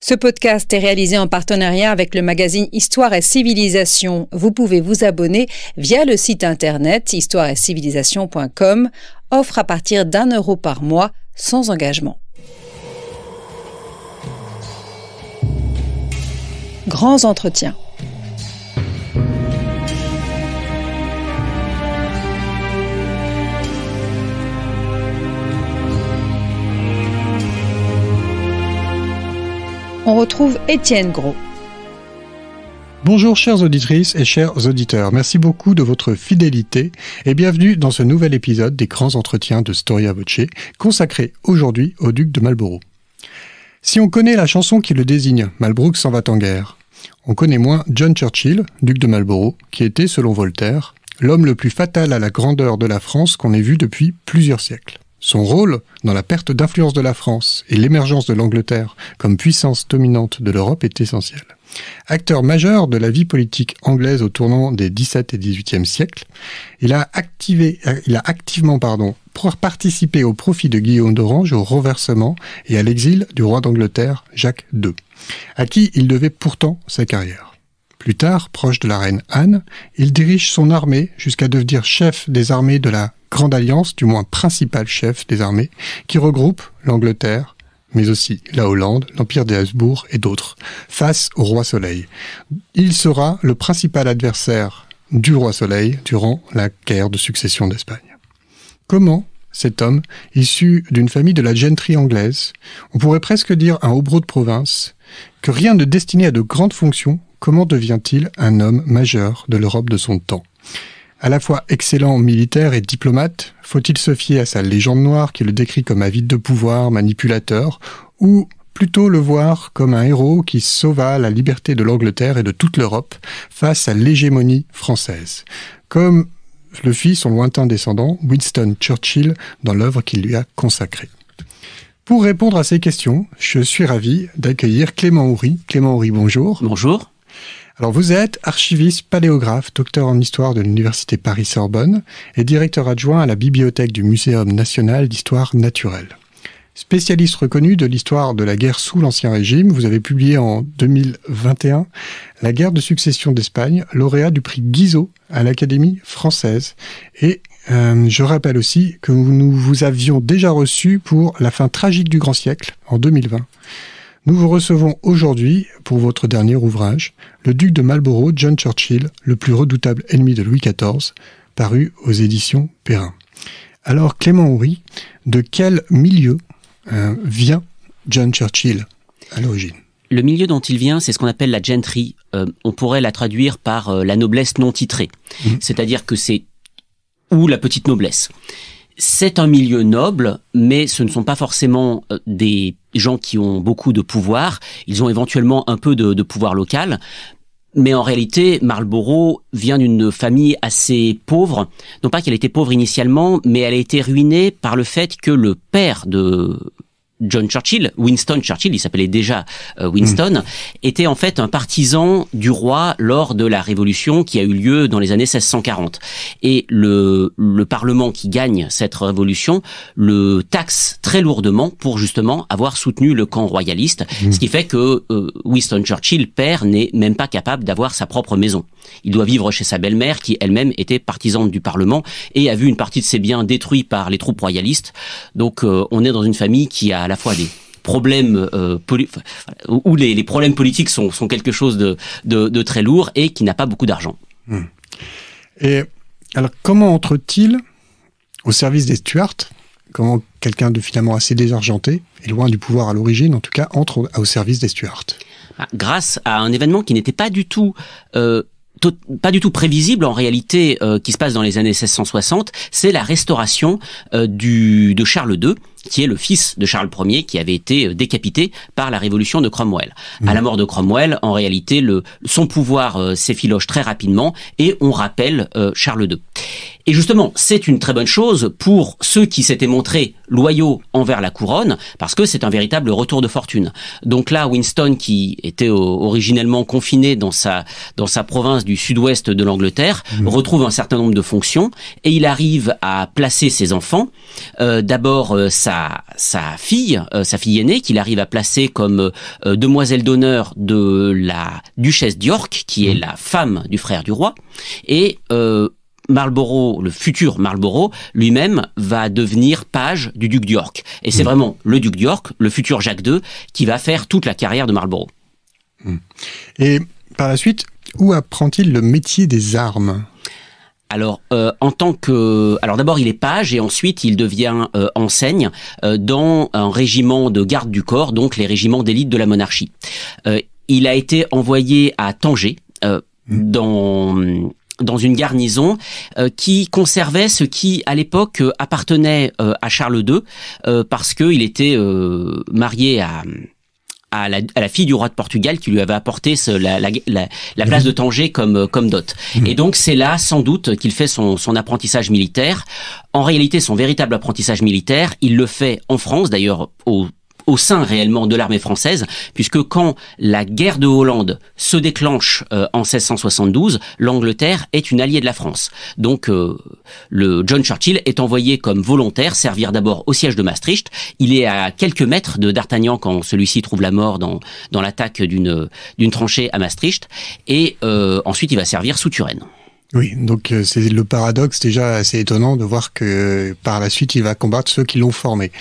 Ce podcast est réalisé en partenariat avec le magazine Histoire et Civilisation. Vous pouvez vous abonner via le site internet histoireetcivilisation.com, offre à partir d'€1 par mois, sans engagement. Grands entretiens. On retrouve Étienne Gros. Bonjour chères auditrices et chers auditeurs, merci beaucoup de votre fidélité et bienvenue dans ce nouvel épisode des grands entretiens de Storia Voce, consacré aujourd'hui au duc de Marlborough. Si on connaît la chanson qui le désigne, Malbrook s'en va en guerre, on connaît moins John Churchill, duc de Marlborough, qui était, selon Voltaire, l'homme le plus fatal à la grandeur de la France qu'on ait vu depuis plusieurs siècles. Son rôle dans la perte d'influence de la France et l'émergence de l'Angleterre comme puissance dominante de l'Europe est essentiel. Acteur majeur de la vie politique anglaise au tournant des XVIIe et XVIIIe siècles, il a activement participé au profit de Guillaume d'Orange au renversement et à l'exil du roi d'Angleterre Jacques II, à qui il devait pourtant sa carrière. Plus tard, proche de la reine Anne, il dirige son armée jusqu'à devenir chef des armées de la Grande Alliance, du moins principal chef des armées, qui regroupe l'Angleterre, mais aussi la Hollande, l'Empire des Habsbourg et d'autres, face au roi Soleil. Il sera le principal adversaire du roi Soleil durant la guerre de succession d'Espagne. Comment cet homme, issu d'une famille de la gentry anglaise, on pourrait presque dire un hobereau de province, que rien ne destiné à de grandes fonctions, comment devient-il un homme majeur de l'Europe de son temps ? À la fois excellent militaire et diplomate, faut-il se fier à sa légende noire qui le décrit comme avide de pouvoir, manipulateur, ou plutôt le voir comme un héros qui sauva la liberté de l'Angleterre et de toute l'Europe face à l'hégémonie française, comme le fit son lointain descendant, Winston Churchill, dans l'œuvre qu'il lui a consacrée. Pour répondre à ces questions, je suis ravi d'accueillir Clément Houry. Clément Houry, bonjour. Bonjour. Alors vous êtes archiviste paléographe, docteur en histoire de l'université Paris-Sorbonne et directeur adjoint à la bibliothèque du Muséum national d'histoire naturelle. Spécialiste reconnu de l'histoire de la guerre sous l'Ancien Régime, vous avez publié en 2021 La guerre de succession d'Espagne, lauréat du prix Guizot à l'Académie française. Et je rappelle aussi que nous vous avions déjà reçu pour La fin tragique du grand siècle en 2020. Nous vous recevons aujourd'hui pour votre dernier ouvrage, Le duc de Marlborough, John Churchill, le plus redoutable ennemi de Louis XIV, paru aux éditions Perrin. Alors Clément Houry, de quel milieu vient John Churchill à l'origine ? Le milieu dont il vient, c'est ce qu'on appelle la gentry. On pourrait la traduire par la noblesse non titrée. C'est-à-dire que c'est ou la petite noblesse. C'est un milieu noble, mais ce ne sont pas forcément des gens qui ont beaucoup de pouvoir. Ils ont éventuellement un peu de pouvoir local. Mais en réalité, Marlborough vient d'une famille assez pauvre. Non pas qu'elle était pauvre initialement, mais elle a été ruinée par le fait que le père de John Churchill, Winston Churchill, il s'appelait déjà Winston, était en fait un partisan du roi lors de la révolution qui a eu lieu dans les années 1640. Et le Parlement qui gagne cette révolution le taxe très lourdement pour justement avoir soutenu le camp royaliste, ce qui fait que Winston Churchill, père, n'est même pas capable d'avoir sa propre maison. Il doit vivre chez sa belle-mère qui elle-même était partisane du Parlement et a vu une partie de ses biens détruits par les troupes royalistes. Donc on est dans une famille qui a à la fois des problèmes où les problèmes politiques sont quelque chose de très lourd et qui n'a pas beaucoup d'argent. Et alors comment entre-t-il au service des Stuarts ? Comment quelqu'un de finalement assez désargenté et loin du pouvoir à l'origine, en tout cas, entre au service des Stuarts ? Grâce à un événement qui n'était pas du tout prévisible en réalité, qui se passe dans les années 1660, c'est la restauration de Charles II, qui est le fils de Charles Ier, qui avait été décapité par la révolution de Cromwell. À la mort de Cromwell, en réalité, son pouvoir s'effiloche très rapidement et on rappelle Charles II. Et justement, c'est une très bonne chose pour ceux qui s'étaient montrés loyaux envers la couronne, parce que c'est un véritable retour de fortune. Donc là, Winston, qui était originellement confiné dans sa province du sud-ouest de l'Angleterre, retrouve un certain nombre de fonctions, et il arrive à placer ses enfants. D'abord, sa sa fille aînée, qu'il arrive à placer comme demoiselle d'honneur de la duchesse d'York, qui est la femme du frère du roi, et Marlborough, le futur Marlborough, lui-même va devenir page du duc d'York. Et c'est vraiment le duc d'York, le futur Jacques II, qui va faire toute la carrière de Marlborough. Et par la suite, où apprend-il le métier des armes ? Alors, alors d'abord il est page et ensuite il devient enseigne dans un régiment de garde du corps, donc les régiments d'élite de la monarchie. Il a été envoyé à Tanger, dans une garnison qui conservait ce qui, à l'époque, appartenait à Charles II, parce qu'il était marié à la fille du roi de Portugal qui lui avait apporté la place de Tanger comme dot. Et donc c'est là, sans doute, qu'il fait son apprentissage militaire. En réalité, son véritable apprentissage militaire, il le fait en France, d'ailleurs au sein réellement de l'armée française, puisque quand la guerre de Hollande se déclenche en 1672, l'Angleterre est une alliée de la France. Donc le John Churchill est envoyé comme volontaire servir d'abord au siège de Maastricht. Il est à quelques mètres de D'Artagnan quand celui-ci trouve la mort dans l'attaque d'une tranchée à Maastricht, et ensuite il va servir sous Turenne. Oui, donc c'est le paradoxe déjà assez étonnant de voir que par la suite il va combattre ceux qui l'ont formé.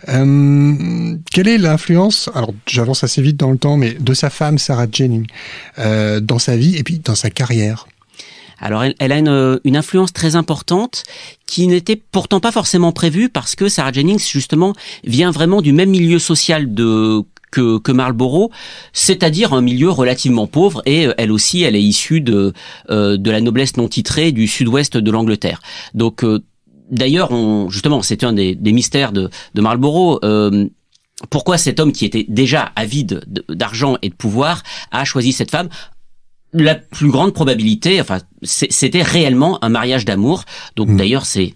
Quelle est l'influence, alors j'avance assez vite dans le temps, mais de sa femme Sarah Jennings dans sa vie et puis dans sa carrière? Alors elle a une influence très importante qui n'était pourtant pas forcément prévue, parce que Sarah Jennings justement vient vraiment du même milieu social que Marlborough, c'est-à-dire un milieu relativement pauvre, et elle aussi, elle est issue de la noblesse non titrée du sud-ouest de l'Angleterre. Donc, d'ailleurs, justement, c'était un des mystères de Marlborough. Pourquoi cet homme qui était déjà avide d'argent et de pouvoir a choisi cette femme? La plus grande probabilité, enfin, c'était réellement un mariage d'amour. Donc d'ailleurs, c'est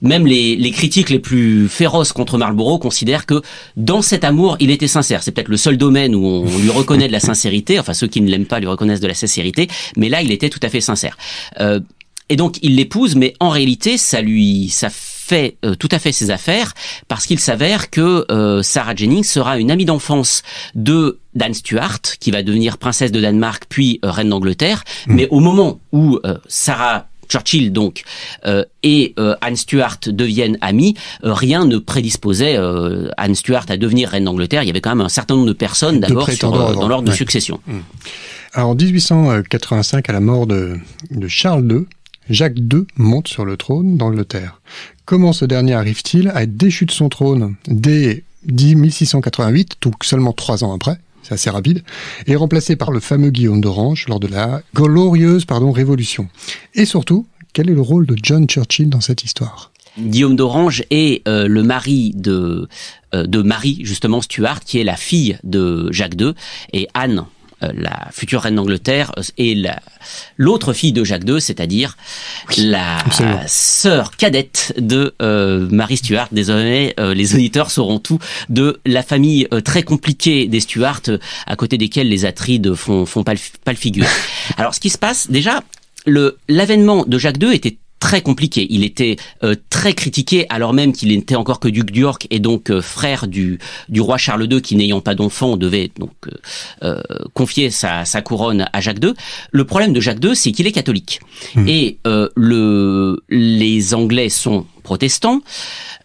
même les critiques les plus féroces contre Marlborough considèrent que dans cet amour, il était sincère. C'est peut-être le seul domaine où on lui reconnaît de la sincérité. Enfin, ceux qui ne l'aiment pas lui reconnaissent de la sincérité, mais là, il était tout à fait sincère. Et donc, il l'épouse, mais en réalité, ça fait tout à fait ses affaires, parce qu'il s'avère que Sarah Jennings sera une amie d'enfance d'Anne Stuart, qui va devenir princesse de Danemark puis reine d'Angleterre. Mais au moment où Sarah Churchill donc et Anne Stuart deviennent amies, rien ne prédisposait Anne Stuart à devenir reine d'Angleterre. Il y avait quand même un certain nombre de personnes d'abord dans l'ordre de succession. Alors en 1885, à la mort de Charles II, Jacques II monte sur le trône d'Angleterre. Comment ce dernier arrive-t-il à être déchu de son trône dès 1688, donc seulement 3 ans après, c'est assez rapide, et remplacé par le fameux Guillaume d'Orange lors de la glorieuse Révolution? Et surtout, quel est le rôle de John Churchill dans cette histoire? Guillaume d'Orange est le mari de Marie, justement, Stuart, qui est la fille de Jacques II, et Anne, la future reine d'Angleterre, et l'autre fille de Jacques II, c'est-à-dire la sœur cadette de Marie Stuart. Désormais, les auditeurs sauront tout de la famille très compliquée des Stuart, à côté desquels les Atrides font pas figure. Alors, ce qui se passe, déjà, l'avènement de Jacques II était très compliqué. Il était très critiqué, alors même qu'il n'était encore que duc d'York et donc frère du roi Charles II, qui, n'ayant pas d'enfant, devait donc confier sa couronne à Jacques II. Le problème de Jacques II, c'est qu'il est catholique. Et les Anglais sont protestants,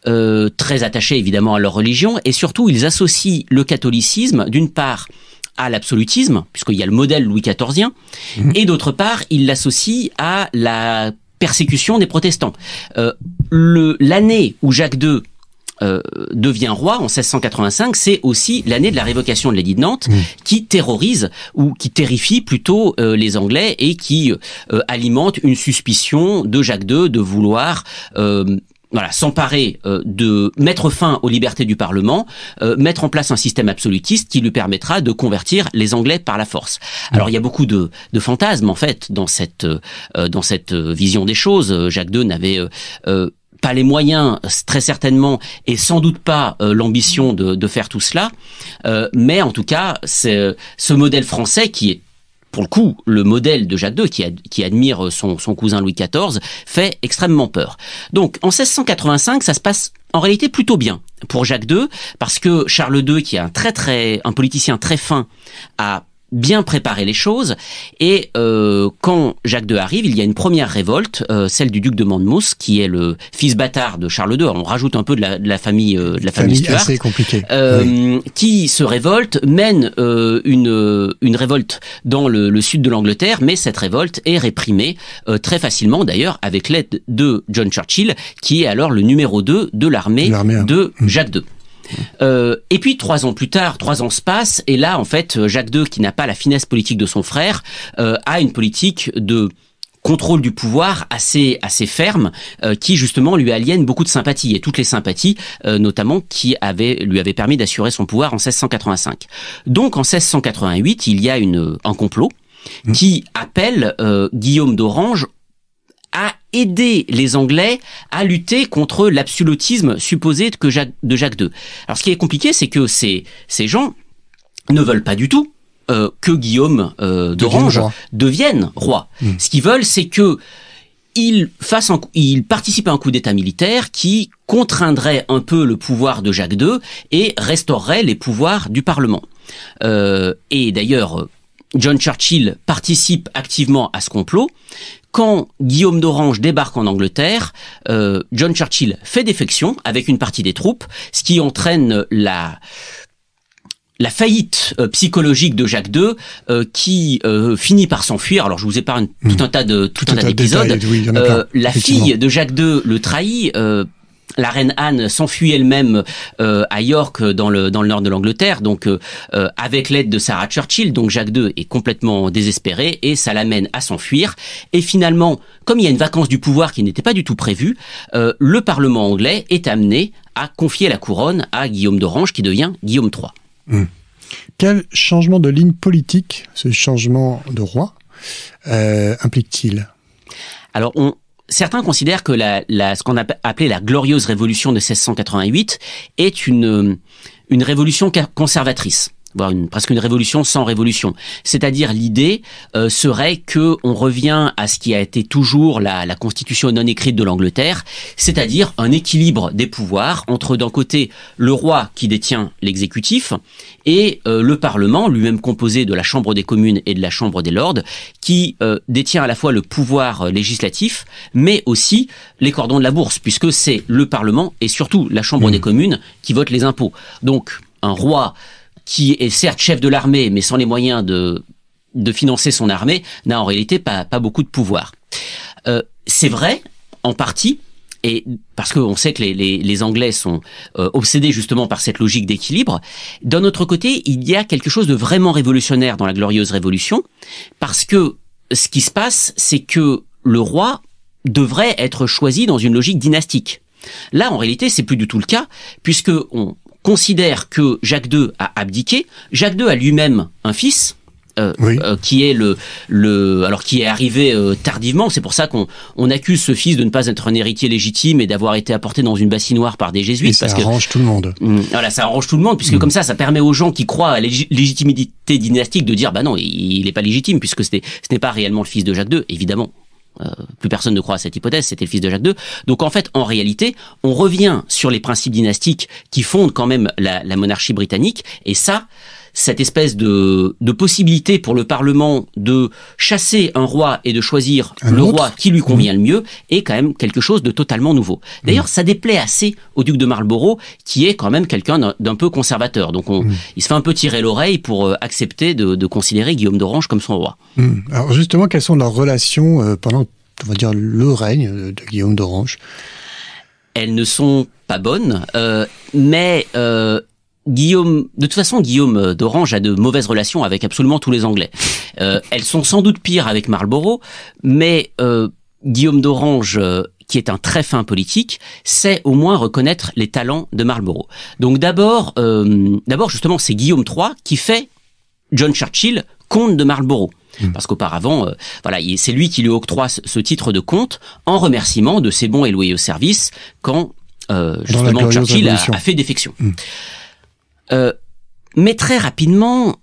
très attachés évidemment à leur religion, et surtout ils associent le catholicisme, d'une part, à l'absolutisme, puisqu'il y a le modèle Louis XIVien, et d'autre part, ils l'associent à la persécution des protestants. L'année où Jacques II devient roi, en 1685, c'est aussi l'année de la révocation de l'édit de Nantes, qui terrorise, ou qui terrifie plutôt les Anglais, et qui alimente une suspicion de Jacques II de vouloir s'emparer de mettre fin aux libertés du Parlement, mettre en place un système absolutiste qui lui permettra de convertir les Anglais par la force. Alors il y a beaucoup de fantasmes en fait dans cette vision des choses. Jacques II n'avait pas les moyens, très certainement, et sans doute pas l'ambition de faire tout cela. Mais en tout cas, c'est ce modèle français qui est, pour le coup, le modèle de Jacques II, qui admire son cousin Louis XIV, fait extrêmement peur. Donc, en 1685, ça se passe en réalité plutôt bien pour Jacques II, parce que Charles II, qui est un politicien très fin, a bien préparé les choses, et quand Jacques II arrive, il y a une première révolte, celle du duc de Monmouth, qui est le fils bâtard de Charles II. Alors, on rajoute un peu de la famille Stuart, assez compliquée, qui se révolte, mène une révolte dans le sud de l'Angleterre, mais cette révolte est réprimée très facilement, d'ailleurs, avec l'aide de John Churchill, qui est alors le numéro 2 de l'armée de Jacques II. Et puis 3 ans plus tard, 3 ans se passent, et là en fait Jacques II, qui n'a pas la finesse politique de son frère, a une politique de contrôle du pouvoir assez ferme, qui justement lui aliène beaucoup de sympathies, et toutes les sympathies notamment qui lui avaient permis d'assurer son pouvoir en 1685. Donc en 1688, il y a un complot qui appelle Guillaume d'Orange à aider les Anglais à lutter contre l'absolutisme supposé de Jacques II. Alors ce qui est compliqué, c'est que ces gens ne veulent pas du tout que Guillaume d'Orange devienne roi. Ce qu'ils veulent, c'est que il participe à un coup d'État militaire qui contraindrait un peu le pouvoir de Jacques II et restaurerait les pouvoirs du Parlement. Et d'ailleurs, John Churchill participe activement à ce complot. Quand Guillaume d'Orange débarque en Angleterre, John Churchill fait défection avec une partie des troupes, ce qui entraîne la faillite psychologique de Jacques II, qui finit par s'enfuir. Alors je vous épargne tout un tas d'épisodes. La fille de Jacques II le trahit. La reine Anne s'enfuit elle-même à York, dans le nord de l'Angleterre, donc avec l'aide de Sarah Churchill. Donc Jacques II est complètement désespéré et ça l'amène à s'enfuir. Et finalement, comme il y a une vacance du pouvoir qui n'était pas du tout prévue, le Parlement anglais est amené à confier la couronne à Guillaume d'Orange, qui devient Guillaume III. Quel changement de ligne politique, ce changement de roi, implique-t-il ? Alors certains considèrent que ce qu'on a appelé la glorieuse révolution de 1688 est une révolution conservatrice, voire presque une révolution sans révolution. C'est-à-dire l'idée serait que on revient à ce qui a été toujours la constitution non écrite de l'Angleterre, c'est-à-dire un équilibre des pouvoirs entre d'un côté le roi qui détient l'exécutif et le Parlement, lui-même composé de la Chambre des communes et de la Chambre des lords, qui détient à la fois le pouvoir législatif, mais aussi les cordons de la bourse, puisque c'est le Parlement et surtout la Chambre des communes qui votent les impôts. Donc un roi qui est certes chef de l'armée, mais sans les moyens de financer son armée, n'a en réalité pas beaucoup de pouvoir. C'est vrai, en partie, et parce qu'on sait que les Anglais sont obsédés justement par cette logique d'équilibre. D'un autre côté, il y a quelque chose de vraiment révolutionnaire dans la Glorieuse Révolution, parce que ce qui se passe, c'est que le roi devrait être choisi dans une logique dynastique. Là, en réalité, c'est plus du tout le cas, puisque on considère que Jacques II a abdiqué. Jacques II a lui-même un fils, qui est qui est arrivé tardivement. C'est pour ça qu'on accuse ce fils de ne pas être un héritier légitime et d'avoir été apporté dans une bassinoire par des jésuites. Et ça arrange tout le monde. Voilà, ça arrange tout le monde, puisque comme ça permet aux gens qui croient à la légitimité dynastique de dire, bah non, il n'est pas légitime, puisque ce n'est pas réellement le fils de Jacques II, évidemment. Plus personne ne croit à cette hypothèse, c'était le fils de Jacques II. Donc en fait, en réalité, on revient sur les principes dynastiques qui fondent quand même la monarchie britannique, et cette espèce de possibilité pour le Parlement de chasser un roi et de choisir le roi qui lui convient le mieux est quand même quelque chose de totalement nouveau. D'ailleurs, ça déplaît assez au duc de Marlborough, qui est quand même quelqu'un d'un peu conservateur. Donc il se fait un peu tirer l'oreille pour accepter de considérer Guillaume d'Orange comme son roi. Alors justement, quelles sont leurs relations pendant, on va dire, le règne de Guillaume d'Orange ? Elles ne sont pas bonnes, mais de toute façon, Guillaume d'Orange a de mauvaises relations avec absolument tous les Anglais. Elles sont sans doute pires avec Marlborough, mais Guillaume d'Orange, qui est un très fin politique, sait au moins reconnaître les talents de Marlborough. Donc d'abord, justement, c'est Guillaume III qui fait John Churchill comte de Marlborough. Parce qu'auparavant, c'est lui qui lui octroie ce titre de comte en remerciement de ses bons et loyaux services quand justement Churchill a fait défection. Mais très rapidement,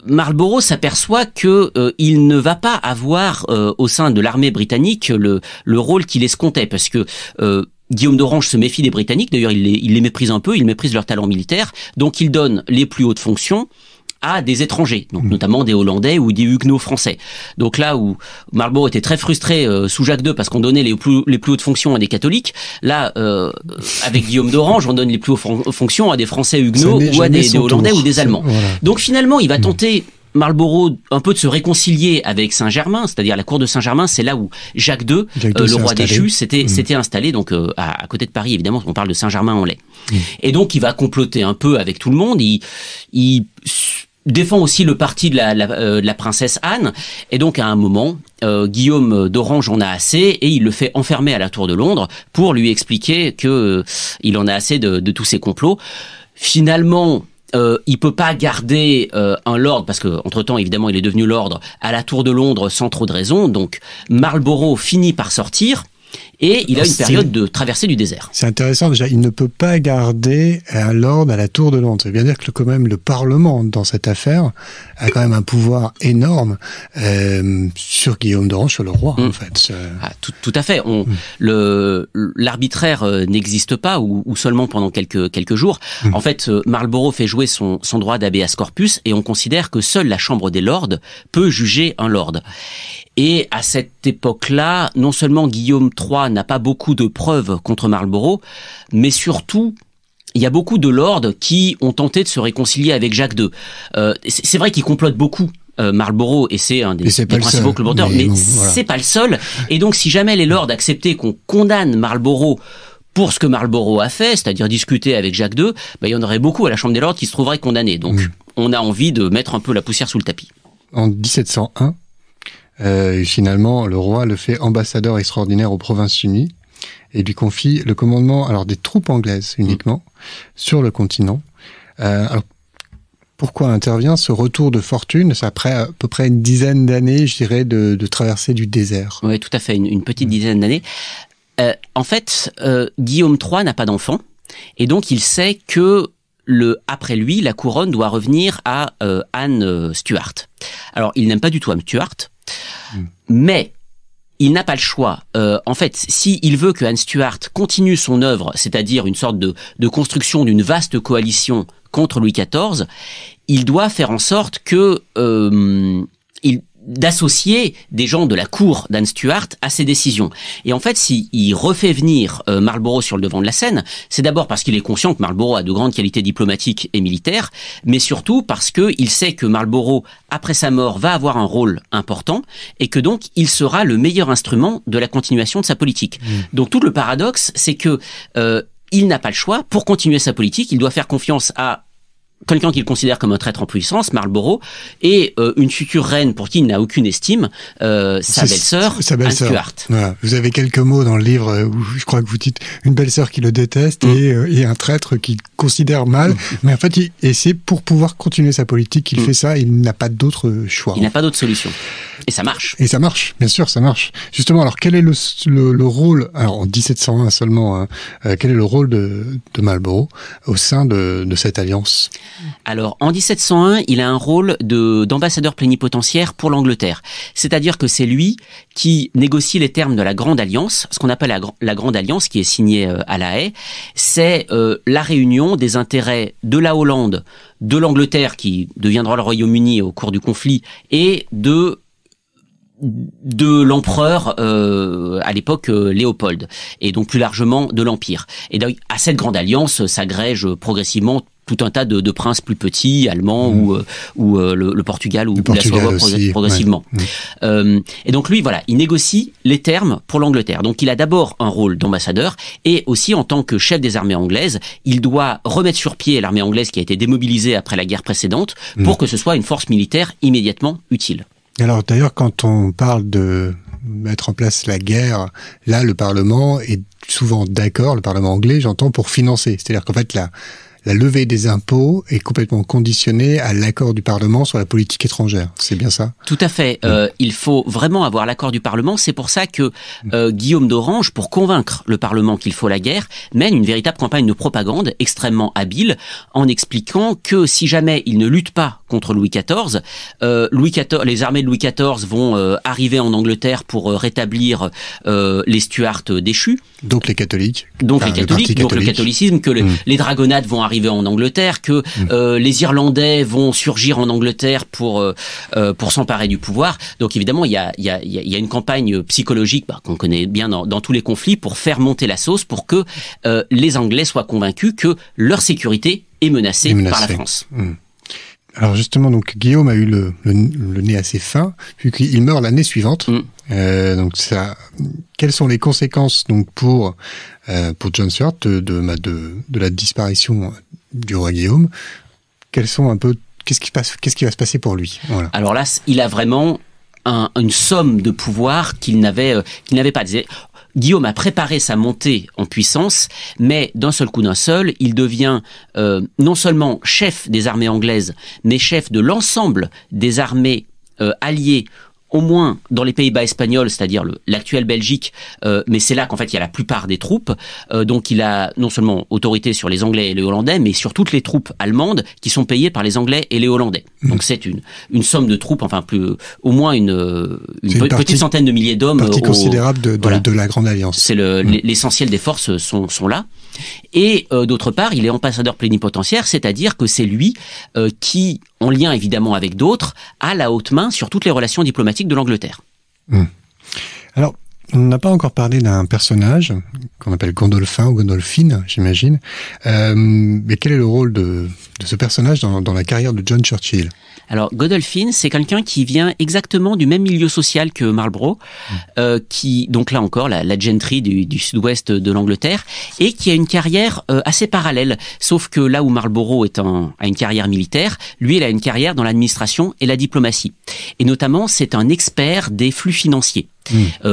Marlborough s'aperçoit que il ne va pas avoir au sein de l'armée britannique le rôle qu'il escomptait, parce que Guillaume d'Orange se méfie des Britanniques, d'ailleurs il les méprise un peu, il méprise leur talent militaire, donc il donne les plus hautes fonctions à des étrangers, donc notamment des Hollandais ou des Huguenots français. Donc là où Marlborough était très frustré sous Jacques II parce qu'on donnait les plus hautes fonctions à des catholiques, là avec Guillaume d'Orange on donne les plus hautes fonctions à des Français Huguenots ou à des Hollandais ou des Allemands. Voilà. Donc finalement il va tenter Marlborough un peu de se réconcilier avec Saint-Germain, c'est-à-dire la cour de Saint-Germain, c'est là où Jacques II le roi déchu, s'était installé, donc à côté de Paris évidemment, on parle de Saint-Germain-en-Laye. Et donc il va comploter un peu avec tout le monde, il défend aussi le parti de la princesse Anne, et donc à un moment, Guillaume d'Orange en a assez, et il le fait enfermer à la Tour de Londres pour lui expliquer que il en a assez de tous ces complots. Finalement, il peut pas garder un lord, parce que entre-temps, évidemment, il est devenu lord à la Tour de Londres sans trop de raison, donc Marlborough finit par sortir, et il a une période de traversée du désert. C'est intéressant, déjà, il ne peut pas garder un lord à la Tour de Londres. Ça veut bien dire que quand même le Parlement, dans cette affaire, a quand même un pouvoir énorme sur Guillaume d'Orange, sur le roi, en fait. Ah, tout à fait. L'arbitraire n'existe pas, ou seulement pendant quelques jours. En fait, Marlborough fait jouer son droit d'habeas corpus, et on considère que seule la Chambre des Lords peut juger un lord. Et à cette époque-là, non seulement Guillaume III n'a pas beaucoup de preuves contre Marlborough, mais surtout, il y a beaucoup de lords qui ont tenté de se réconcilier avec Jacques II. C'est vrai qu'il complote beaucoup. Marlborough, et c'est un des principaux comploteurs, mais c'est pas le seul. Et donc, si jamais les lords acceptaient qu'on condamne Marlborough pour ce que Marlborough a fait, c'est-à-dire discuter avec Jacques II, il y en aurait beaucoup à la Chambre des Lords qui se trouveraient condamnés. Donc, on a envie de mettre un peu la poussière sous le tapis. En 1701, finalement, le roi le fait ambassadeur extraordinaire aux Provinces-Unies et lui confie le commandement des troupes anglaises uniquement sur le continent. Alors, pourquoi intervient ce retour de fortune? C'est après à peu près une dizaine d'années, je dirais, de traversée du désert. Oui, tout à fait, une petite dizaine d'années. En fait, Guillaume III n'a pas d'enfant, et donc il sait que après lui, la couronne doit revenir à Anne Stuart. Alors, il n'aime pas du tout Anne Stuart, mais il n'a pas le choix. En fait, s'il veut que Anne Stuart continue son œuvre, c'est-à-dire une sorte de construction d'une vaste coalition contre Louis XIV, il doit faire en sorte que d'associer des gens de la cour d'Anne Stuart à ses décisions. Et en fait, s'il refait venir Marlborough sur le devant de la scène, c'est d'abord parce qu'il est conscient que Marlborough a de grandes qualités diplomatiques et militaires, mais surtout parce qu'il sait que Marlborough, après sa mort, va avoir un rôle important, et que donc il sera le meilleur instrument de la continuation de sa politique. Donc tout le paradoxe, c'est que il n'a pas le choix. Pour continuer sa politique, il doit faire confiance à quelqu'un qu'il considère comme un traître en puissance, Marlborough, et une future reine pour qui il n'a aucune estime, sa belle-sœur, Anne Stuart. Voilà. Vous avez quelques mots dans le livre où je crois que vous dites une belle-sœur qui le déteste et un traître qu'il considère mal, mais en fait, c'est pour pouvoir continuer sa politique qu'il fait ça, il n'a pas d'autre choix. Il n'a pas d'autre solution. Et ça marche. Et ça marche, bien sûr, ça marche. Justement, alors quel est le rôle, alors en 1701 seulement, quel est le rôle de Marlborough au sein de cette alliance? Alors, en 1701, il a un rôle d'ambassadeur plénipotentiaire pour l'Angleterre. C'est-à-dire que c'est lui qui négocie les termes de la Grande Alliance, ce qu'on appelle la Grande Alliance, qui est signée à La Haye. C'est la réunion des intérêts de la Hollande, de l'Angleterre, qui deviendra le Royaume-Uni au cours du conflit, et de l'empereur à l'époque Léopold, et donc plus largement de l'Empire. Et donc, à cette Grande Alliance s'agrègent progressivement tout un tas de princes plus petits, allemands ou le Portugal ou la Suède progressivement. Ouais. Et donc lui, voilà, il négocie les termes pour l'Angleterre. Donc il a d'abord un rôle d'ambassadeur, et aussi en tant que chef des armées anglaises, il doit remettre sur pied l'armée anglaise qui a été démobilisée après la guerre précédente pour que ce soit une force militaire immédiatement utile. Alors d'ailleurs, quand on parle de mettre en place la guerre, là le Parlement est souvent d'accord, le Parlement anglais, j'entends, pour financer. C'est-à-dire qu'en fait la levée des impôts est complètement conditionnée à l'accord du Parlement sur la politique étrangère. C'est bien ça? Tout à fait. Il faut vraiment avoir l'accord du Parlement. C'est pour ça que Guillaume d'Orange, pour convaincre le Parlement qu'il faut la guerre, mène une véritable campagne de propagande extrêmement habile en expliquant que si jamais il ne lutte pas contre Louis XIV, les armées de Louis XIV vont arriver en Angleterre pour rétablir les Stuarts déchus. Donc les catholiques. Donc les catholiques, donc le catholicisme, que les dragonnades vont arriver en Angleterre, que les Irlandais vont surgir en Angleterre pour s'emparer du pouvoir. Donc évidemment, il y a une campagne psychologique qu'on connaît bien dans tous les conflits pour faire monter la sauce, pour que les Anglais soient convaincus que leur sécurité est menacée par la France. Alors justement, donc Guillaume a eu le nez assez fin, vu qu'il meurt l'année suivante. Donc ça, quelles sont les conséquences donc pour John Stuart de la disparition du roi Guillaume? Quelles sont un peu, qu'est-ce qui va se passer pour lui? Voilà. Alors là, il a vraiment une somme de pouvoir qu'il n'avait pas. Guillaume a préparé sa montée en puissance, mais d'un seul coup il devient non seulement chef des armées anglaises, mais chef de l'ensemble des armées alliées, au moins dans les Pays-Bas espagnols, c'est-à-dire l'actuelle Belgique, mais c'est là qu'en fait il y a la plupart des troupes. Donc il a non seulement autorité sur les Anglais et les Hollandais, mais sur toutes les troupes allemandes qui sont payées par les Anglais et les Hollandais. Donc c'est une somme de troupes, enfin au moins une petite centaine de milliers d'hommes. Partie considérable de la Grande Alliance. C'est l'essentiel des forces sont là. Et d'autre part, il est ambassadeur plénipotentiaire, c'est-à-dire que c'est lui qui, en lien évidemment avec d'autres, a la haute main sur toutes les relations diplomatiques de l'Angleterre. Alors, on n'a pas encore parlé d'un personnage qu'on appelle Gondolphin ou Gondolphine, j'imagine. Mais quel est le rôle de ce personnage dans la carrière de John Churchill? Alors, Godolphin, c'est quelqu'un qui vient exactement du même milieu social que Marlborough, qui, donc là encore, la gentry du sud-ouest de l'Angleterre, et qui a une carrière assez parallèle. Sauf que là où Marlborough a une carrière militaire, lui, il a une carrière dans l'administration et la diplomatie. Et notamment, c'est un expert des flux financiers.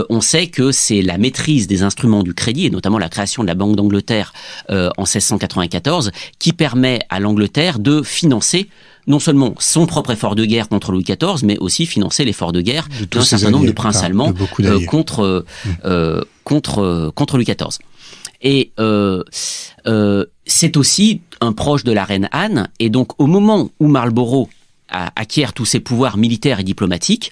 On sait que c'est la maîtrise des instruments du crédit, et notamment la création de la Banque d'Angleterre en 1694, qui permet à l'Angleterre de financer non seulement son propre effort de guerre contre Louis XIV, mais aussi financer l'effort de guerre d'un certain nombre de princes allemands contre Louis XIV. Et c'est aussi un proche de la reine Anne, et donc au moment où Marlborough acquiert tous ses pouvoirs militaires et diplomatiques,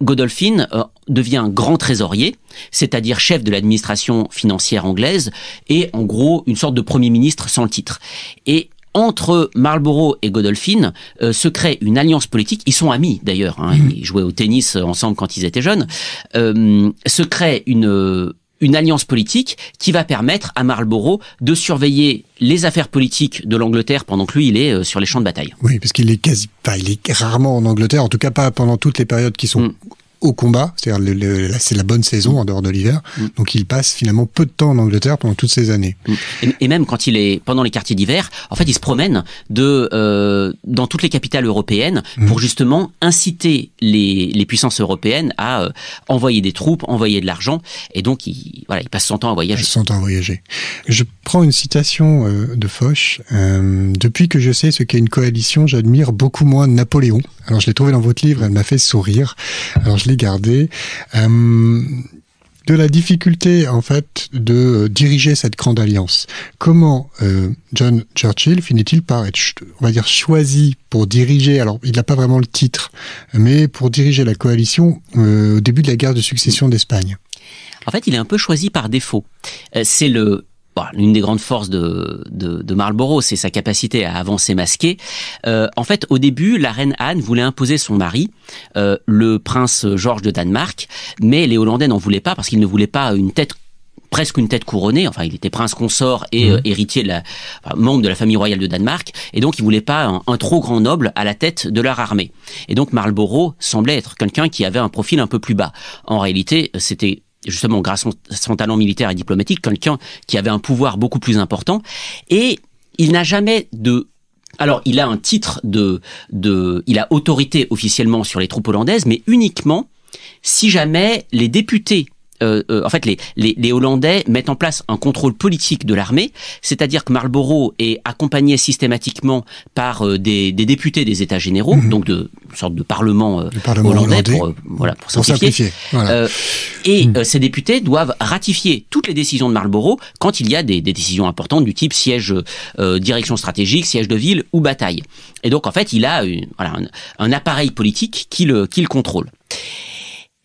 Godolphin devient un grand trésorier, c'est-à-dire chef de l'administration financière anglaise, et en gros une sorte de premier ministre sans le titre. Et entre Marlborough et Godolphin se crée une alliance politique. Ils sont amis d'ailleurs, ils jouaient au tennis ensemble quand ils étaient jeunes. Se crée une alliance politique qui va permettre à Marlborough de surveiller les affaires politiques de l'Angleterre pendant que lui il est sur les champs de bataille. Oui, parce qu'il est il est rarement en Angleterre, en tout cas pas pendant toutes les périodes qui sont au combat, c'est-à-dire c'est la bonne saison en dehors de l'hiver, donc il passe finalement peu de temps en Angleterre pendant toutes ces années. Et même quand il est pendant les quartiers d'hiver, en fait il se promène dans toutes les capitales européennes pour justement inciter les puissances européennes à envoyer des troupes, envoyer de l'argent, et donc il passe son temps à voyager. Je prends une citation de Foch. Depuis que je sais ce qu'est une coalition, j'admire beaucoup moins Napoléon. Alors je l'ai trouvé dans votre livre, elle m'a fait sourire. Alors je l'ai gardé. De la difficulté en fait de diriger cette grande alliance. Comment John Churchill finit-il par être, on va dire, choisi pour diriger, alors il n'a pas vraiment le titre, mais pour diriger la coalition au début de la guerre de succession d'Espagne? En fait, il est un peu choisi par défaut. C'est l'une des grandes forces de Marlborough, c'est sa capacité à avancer masqué. En fait, au début, la reine Anne voulait imposer son mari, le prince Georges de Danemark, mais les Hollandais n'en voulaient pas parce qu'ils ne voulaient pas presque une tête couronnée. Enfin, il était prince consort et héritier membre de la famille royale de Danemark, et donc ils voulaient pas un trop grand noble à la tête de leur armée. Et donc Marlborough semblait être quelqu'un qui avait un profil un peu plus bas. En réalité, c'était justement grâce à son talent militaire et diplomatique, quelqu'un qui avait un pouvoir beaucoup plus important, et il n'a jamais alors il a un titre il a autorité officiellement sur les troupes hollandaises, mais uniquement si jamais les députés en fait, les Hollandais mettent en place un contrôle politique de l'armée, c'est-à-dire que Marlborough est accompagné systématiquement par des députés des États généraux, donc une sorte de parlement hollandais pour simplifier. Voilà. Ces députés doivent ratifier toutes les décisions de Marlborough quand il y a des décisions importantes du type siège, direction stratégique, siège de ville ou bataille. Et donc, en fait, il a un appareil politique qui le contrôle.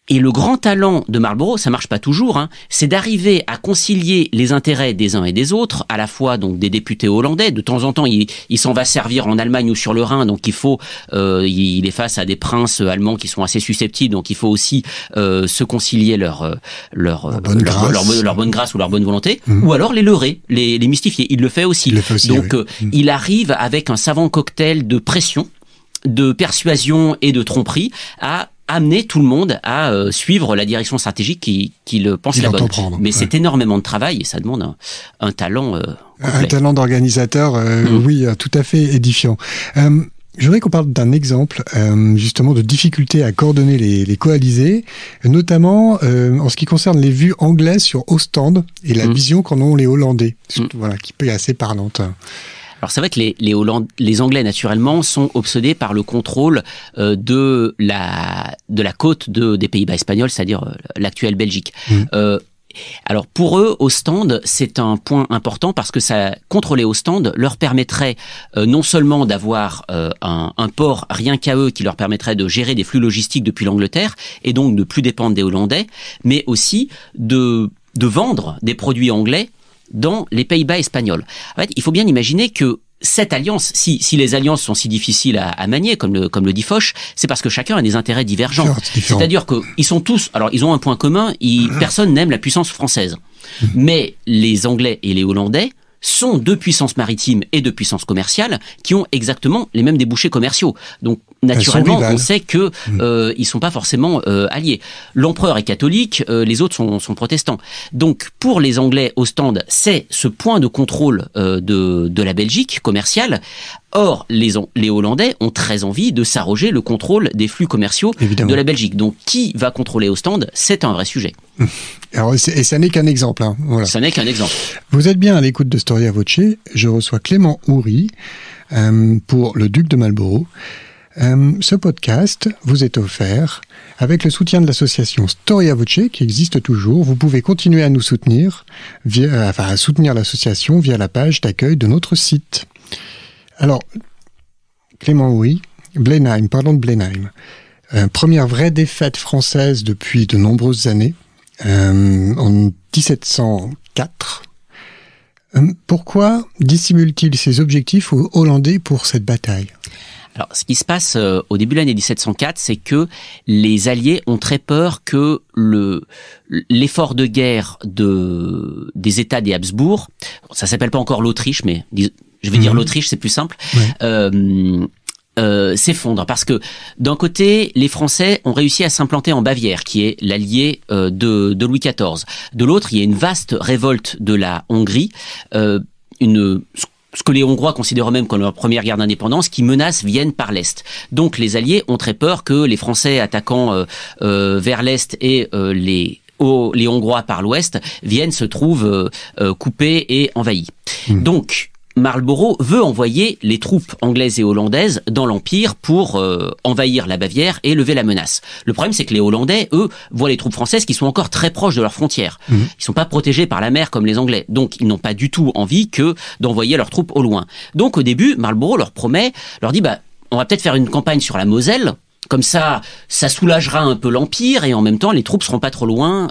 Et le grand talent de Marlborough, ça marche pas toujours, c'est d'arriver à concilier les intérêts des uns et des autres, à la fois donc des députés hollandais. De temps en temps, il s'en va servir en Allemagne ou sur le Rhin, donc il est face à des princes allemands qui sont assez susceptibles, donc il faut aussi se concilier leur bonne grâce ou leur bonne volonté, ou alors les leurrer, les mystifier. Il le fait aussi. Donc il arrive avec un savant cocktail de pression, de persuasion et de tromperie à amener tout le monde à suivre la direction stratégique qu'il pense la bonne. Mais c'est énormément de travail et ça demande un talent complet. Un talent d'organisateur, oui, tout à fait édifiant. Je voudrais qu'on parle d'un exemple justement de difficulté à coordonner les coalisés, notamment en ce qui concerne les vues anglaises sur Ostende et la vision qu'en ont les Hollandais, voilà, qui peut être assez parlante. Alors c'est vrai que les Anglais naturellement sont obsédés par le contrôle de la côte des Pays-Bas espagnols, c'est-à-dire l'actuelle Belgique. Alors pour eux, Ostende, c'est un point important parce que ça, contrôler Ostende leur permettrait non seulement d'avoir un port rien qu'à eux qui leur permettrait de gérer des flux logistiques depuis l'Angleterre et donc de plus dépendre des Hollandais, mais aussi de vendre des produits anglais dans les Pays-Bas espagnols. En fait, il faut bien imaginer que cette alliance, si les alliances sont si difficiles à manier, comme le dit Foch, c'est parce que chacun a des intérêts divergents. C'est-à-dire qu'ils sont tous, alors ils ont un point commun, personne n'aime la puissance française. Mais les Anglais et les Hollandais sont deux puissances maritimes et deux puissances commerciales qui ont exactement les mêmes débouchés commerciaux. Donc, naturellement, on sait que ils sont pas forcément alliés. L'empereur est catholique, les autres sont protestants. Donc, pour les Anglais, Ostende, c'est ce point de contrôle de la Belgique commerciale. Or, les Hollandais ont très envie de s'arroger le contrôle des flux commerciaux de la Belgique. Donc, qui va contrôler Ostende? C'est un vrai sujet. Alors, et ça n'est qu'un exemple. Voilà. Ça n'est qu'un exemple. Vous êtes bien à l'écoute de Storia Voce. Je reçois Clément Houry pour le Duc de Marlborough. Ce podcast vous est offert avec le soutien de l'association Storia Voce qui existe toujours. Vous pouvez continuer à nous soutenir, à soutenir l'association via la page d'accueil de notre site. Alors, Clément Houry, Blenheim, parlons de Blenheim. Première vraie défaite française depuis de nombreuses années, en 1704. Pourquoi dissimule-t-il ses objectifs aux Hollandais pour cette bataille ? Alors, ce qui se passe au début de l'année 1704, c'est que les Alliés ont très peur que l'effort de guerre des États des Habsbourg, ça s'appelle pas encore l'Autriche, mais je vais dire l'Autriche, c'est plus simple, s'effondre. Parce que d'un côté, les Français ont réussi à s'implanter en Bavière, qui est l'allié de Louis XIV. De l'autre, il y a une vaste révolte de la Hongrie, ce que les Hongrois considèrent eux-mêmes comme leur première guerre d'indépendance, qui menace Vienne par l'Est. Donc les Alliés ont très peur que les Français attaquant vers l'Est et les Hongrois par l'Ouest, Vienne se trouve coupée et envahie. Donc Marlborough veut envoyer les troupes anglaises et hollandaises dans l'Empire pour envahir la Bavière et lever la menace. Le problème, c'est que les Hollandais, eux, voient les troupes françaises qui sont encore très proches de leurs frontières. Ils sont pas protégés par la mer comme les Anglais. Donc, ils n'ont pas du tout envie d'envoyer leurs troupes au loin. Donc, au début, Marlborough leur dit, on va peut-être faire une campagne sur la Moselle. Comme ça soulagera un peu l'Empire et en même temps, les troupes seront pas trop loin.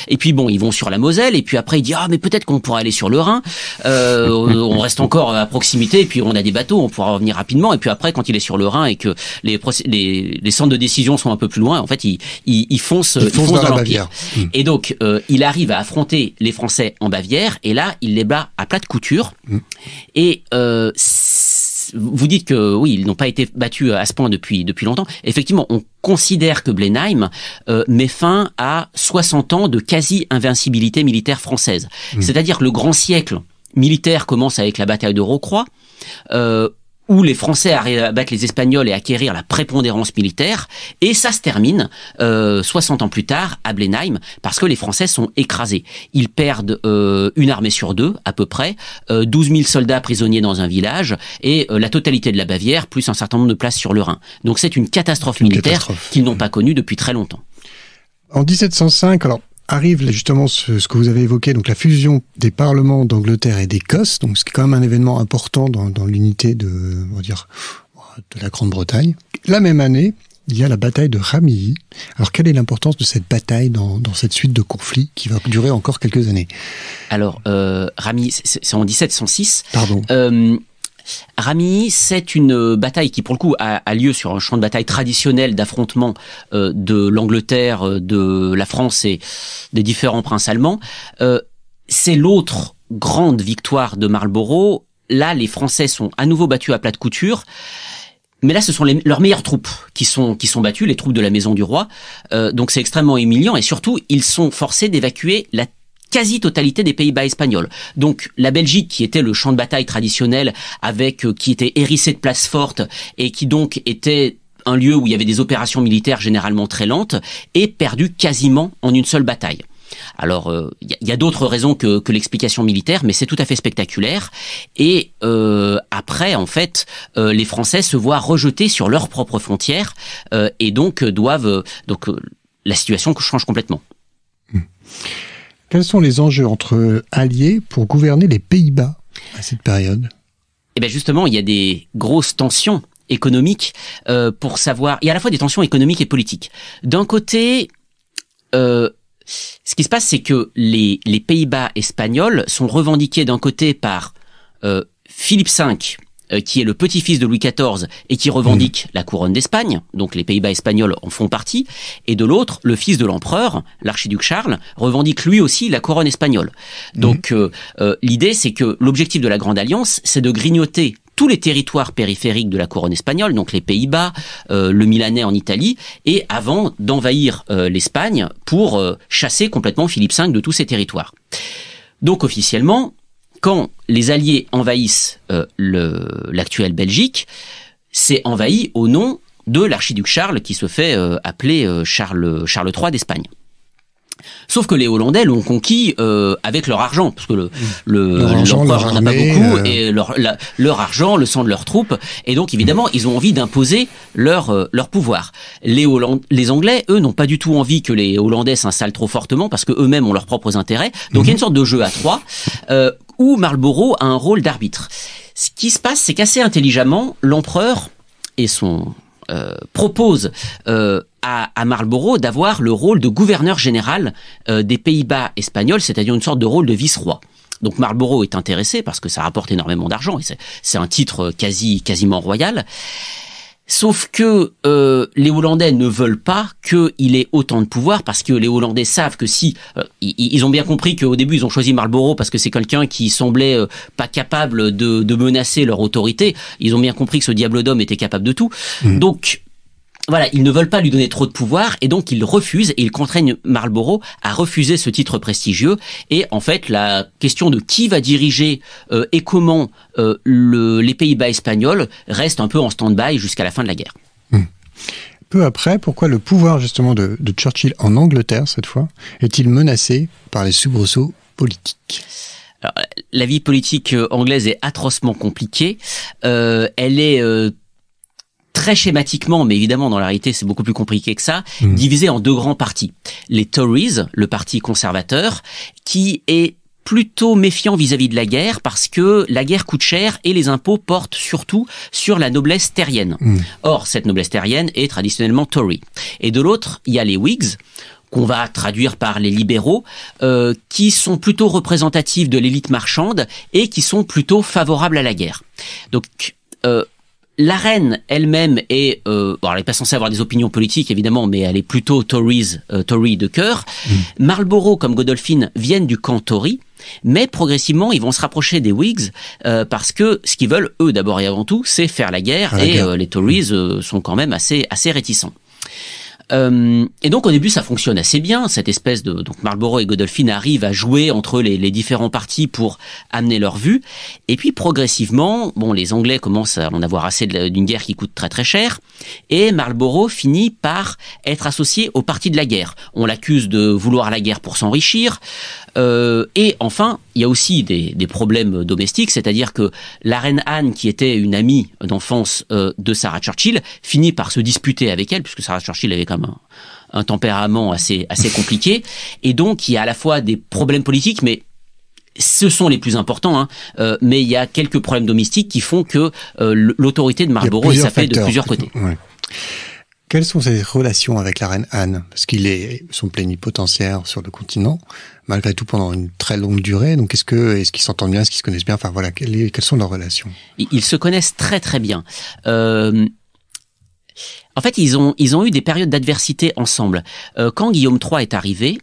Et puis bon, ils vont sur la Moselle et puis après, il dit mais peut-être qu'on pourra aller sur le Rhin. On reste encore à proximité et puis on a des bateaux, on pourra revenir rapidement. Et puis après, quand il est sur le Rhin et que les centres de décision sont un peu plus loin, en fait, il fonce dans l'Empire. Et donc, il arrive à affronter les Français en Bavière et là, il les bat à plat de couture. Et vous dites que oui, ils n'ont pas été battus à ce point depuis longtemps. Effectivement, on considère que Blenheim met fin à 60 ans de quasi-invincibilité militaire française. C'est-à-dire que le grand siècle militaire commence avec la bataille de Rocroi. où les Français arrivent à battre les Espagnols et acquérir la prépondérance militaire, et ça se termine 60 ans plus tard à Blenheim, parce que les Français sont écrasés. Ils perdent une armée sur deux, à peu près, 12 000 soldats prisonniers dans un village, et la totalité de la Bavière, plus un certain nombre de places sur le Rhin. Donc c'est une catastrophe militaire qu'ils n'ont pas connue depuis très longtemps. En 1705, alors, arrive justement ce que vous avez évoqué, donc la fusion des parlements d'Angleterre et d'Écosse, donc c'est quand même un événement important dans l'unité de la Grande-Bretagne. La même année, il y a la bataille de Ramillies. Alors quelle est l'importance de cette bataille dans cette suite de conflits qui va durer encore quelques années? Alors Ramillies, c'est en 1706. Pardon. Ramillies, c'est une bataille qui, pour le coup, a lieu sur un champ de bataille traditionnel d'affrontement de l'Angleterre, de la France et des différents princes allemands. C'est l'autre grande victoire de Marlborough. Là, les Français sont à nouveau battus à plat de couture. Mais là, ce sont leurs meilleures troupes qui sont battues, les troupes de la Maison du Roi. Donc c'est extrêmement humiliant, et surtout, ils sont forcés d'évacuer la quasi-totalité des Pays-Bas espagnols. Donc la Belgique, qui était le champ de bataille traditionnel, qui était hérissé de places fortes et qui donc était un lieu où il y avait des opérations militaires généralement très lentes, est perdue quasiment en une seule bataille. Alors, y a d'autres raisons que l'explication militaire, mais c'est tout à fait spectaculaire. Et après, en fait, les Français se voient rejetés sur leurs propres frontières et donc la situation change complètement. Quels sont les enjeux entre alliés pour gouverner les Pays-Bas à cette période? Eh bien justement, il y a des grosses tensions économiques pour savoir. Il y a à la fois des tensions économiques et politiques. D'un côté, ce qui se passe, c'est que les Pays-Bas espagnols sont revendiqués d'un côté par Philippe V, qui est le petit-fils de Louis XIV et qui revendique la couronne d'Espagne, donc les Pays-Bas espagnols en font partie, et de l'autre, le fils de l'empereur, l'archiduc Charles, revendique lui aussi la couronne espagnole. Donc l'idée, c'est que l'objectif de la Grande Alliance, c'est de grignoter tous les territoires périphériques de la couronne espagnole, donc les Pays-Bas, le Milanais en Italie, et avant d'envahir l'Espagne pour chasser complètement Philippe V de tous ces territoires. Donc officiellement, quand les Alliés envahissent l'actuelle Belgique, c'est envahi au nom de l'archiduc Charles, qui se fait appeler Charles III d'Espagne. Sauf que les Hollandais l'ont conquis avec leur argent, parce que l'empereur n'en a pas beaucoup, et leur argent, le sang de leurs troupes, et donc évidemment ils ont envie d'imposer leur pouvoir. Les Anglais, eux, n'ont pas du tout envie que les Hollandais s'installent trop fortement, parce que eux-mêmes ont leurs propres intérêts. Donc il y a une sorte de jeu à trois où Marlborough a un rôle d'arbitre. Ce qui se passe, c'est qu'assez intelligemment, l'empereur et son propose à Marlborough d'avoir le rôle de gouverneur général des Pays-Bas espagnols, c'est-à-dire une sorte de rôle de vice-roi. Donc Marlborough est intéressé parce que ça rapporte énormément d'argent et c'est un titre quasiment royal. Sauf que les Hollandais ne veulent pas qu'il ait autant de pouvoir, parce que les Hollandais savent que si ils ont bien compris qu'au début ils ont choisi Marlborough parce que c'est quelqu'un qui semblait pas capable de menacer leur autorité. Ils ont bien compris que ce diable d'homme était capable de tout. Donc voilà, ils ne veulent pas lui donner trop de pouvoir, et donc ils refusent, et ils contraignent Marlborough à refuser ce titre prestigieux. Et en fait, la question de qui va diriger et comment les Pays-Bas espagnols reste un peu en stand-by jusqu'à la fin de la guerre. Peu après, pourquoi le pouvoir justement de Churchill en Angleterre, cette fois, est-il menacé par les soubresauts politiques ? Alors, la vie politique anglaise est atrocement compliquée. Elle est très schématiquement, mais évidemment dans la réalité c'est beaucoup plus compliqué que ça, divisé en deux grands partis. Les Tories, le parti conservateur, qui est plutôt méfiant vis-à-vis de la guerre, parce que la guerre coûte cher et les impôts portent surtout sur la noblesse terrienne. Or, cette noblesse terrienne est traditionnellement Tory. Et de l'autre, il y a les Whigs, qu'on va traduire par les libéraux, qui sont plutôt représentatifs de l'élite marchande et qui sont plutôt favorables à la guerre. Donc, la reine elle-même est, elle n'est pas censée avoir des opinions politiques évidemment, mais elle est plutôt Tory de cœur. Marlborough comme Godolphin viennent du camp Tory, mais progressivement ils vont se rapprocher des Whigs parce que ce qu'ils veulent eux d'abord et avant tout, c'est faire la guerre, et les Tories sont quand même assez réticents. Et donc au début ça fonctionne assez bien, cette espèce de donc Marlborough et Godolphin arrivent à jouer entre les différents partis pour amener leur vue. Et puis progressivement, bon, les Anglais commencent à en avoir assez d'une guerre qui coûte très très cher, et Marlborough finit par être associé au parti de la guerre. On l'accuse de vouloir la guerre pour s'enrichir. Et enfin, il y a aussi des problèmes domestiques, c'est-à-dire que la reine Anne, qui était une amie d'enfance de Sarah Churchill, finit par se disputer avec elle, puisque Sarah Churchill avait quand même un tempérament assez compliqué, et donc il y a à la fois des problèmes politiques, mais ce sont les plus importants, mais il y a quelques problèmes domestiques qui font que l'autorité de Marlborough est sapée de plusieurs côtés. Ouais. Quelles sont ses relations avec la reine Anne? Parce qu'il est son plénipotentiaire sur le continent, malgré tout pendant une très longue durée. Donc est-ce qu'ils s'entendent bien, est-ce qu'ils se connaissent bien? Enfin voilà, quelles sont leurs relations? Ils se connaissent très très bien. En fait, ils ont eu des périodes d'adversité ensemble. Quand Guillaume III est arrivé,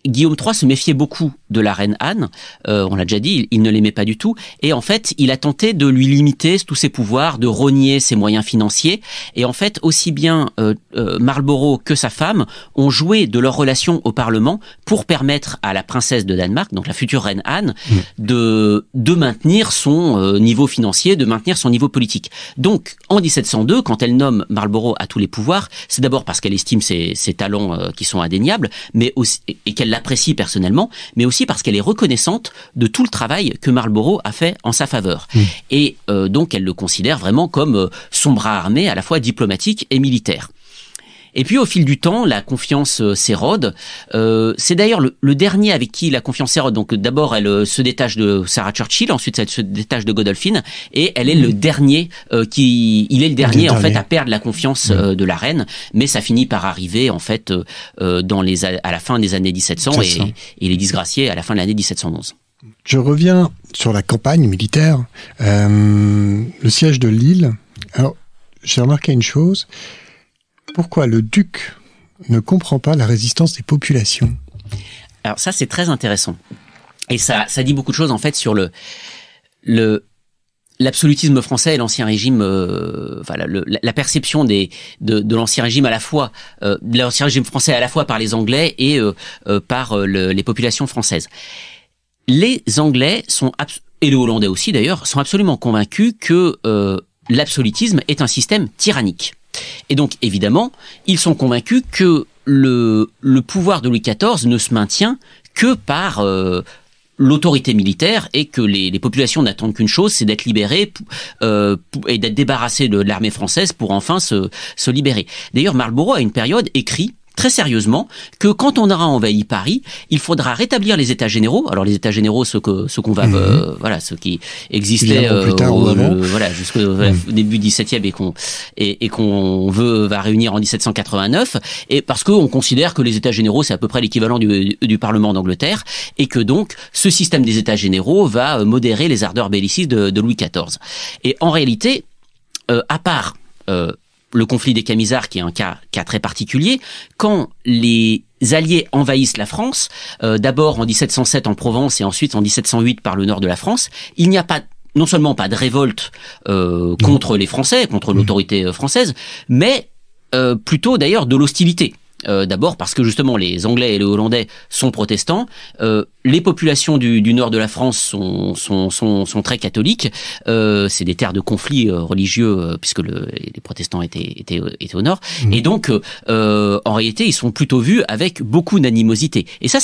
Guillaume III se méfiait beaucoup de la reine Anne, on l'a déjà dit, il ne l'aimait pas du tout, et en fait, il a tenté de lui limiter tous ses pouvoirs, de rogner ses moyens financiers, et en fait, aussi bien Marlborough que sa femme ont joué de leur relation au Parlement pour permettre à la princesse de Danemark, donc la future reine Anne, de maintenir son niveau financier, de maintenir son niveau politique. Donc, en 1702, quand elle nomme Marlborough à tous les pouvoirs, c'est d'abord parce qu'elle estime ses talents qui sont indéniables, mais aussi, et qu'elle l'apprécie personnellement, mais aussi parce qu'elle est reconnaissante de tout le travail que Marlborough a fait en sa faveur. Et donc elle le considère vraiment comme son bras armé, à la fois diplomatique et militaire. Et puis au fil du temps, la confiance s'érode. C'est d'ailleurs le dernier avec qui la confiance s'érode. Donc d'abord, elle se détache de Sarah Churchill, ensuite elle se détache de Godolphin, et elle est le dernier il est le dernier en fait à perdre la confiance de la reine. Mais ça finit par arriver en fait à la fin des années 1700 et il est disgracié à la fin de l'année 1711. Je reviens sur la campagne militaire, le siège de Lille. Alors, j'ai remarqué une chose. Pourquoi le duc ne comprend pas la résistance des populations? Alors ça, c'est très intéressant. Et ça dit beaucoup de choses, en fait, sur l'absolutisme français et l'ancien régime, la perception de l'ancien régime à la fois, de l'ancien régime français à la fois par les Anglais et par les populations françaises. Les Anglais et les Hollandais aussi d'ailleurs, sont absolument convaincus que l'absolutisme est un système tyrannique. Et donc, évidemment, ils sont convaincus que le pouvoir de Louis XIV ne se maintient que par l'autorité militaire et que les populations n'attendent qu'une chose, c'est d'être libérées et d'être débarrassées de l'armée française pour enfin se libérer. D'ailleurs, Marlborough, à une période, écrit très sérieusement que quand on aura envahi Paris, il faudra rétablir les États généraux. Alors les États généraux, ceux ceux qui existaient jusqu'au début 17e et qu'on va réunir en 1789, et parce qu'on considère que les États généraux c'est à peu près l'équivalent du Parlement d'Angleterre, et que donc ce système des États généraux va modérer les ardeurs bellicistes de Louis XIV. Et en réalité, à part le conflit des Camisards, qui est un cas très particulier, quand les Alliés envahissent la France, d'abord en 1707 en Provence et ensuite en 1708 par le nord de la France, il n'y a non seulement pas de révolte contre les Français, contre l'autorité française, mais plutôt d'ailleurs de l'hostilité. D'abord parce que justement les Anglais et les Hollandais sont protestants, les populations du nord de la France sont très catholiques, c'est des terres de conflits religieux puisque les protestants étaient au nord, et donc en réalité ils sont plutôt vus avec beaucoup d'animosité, et ça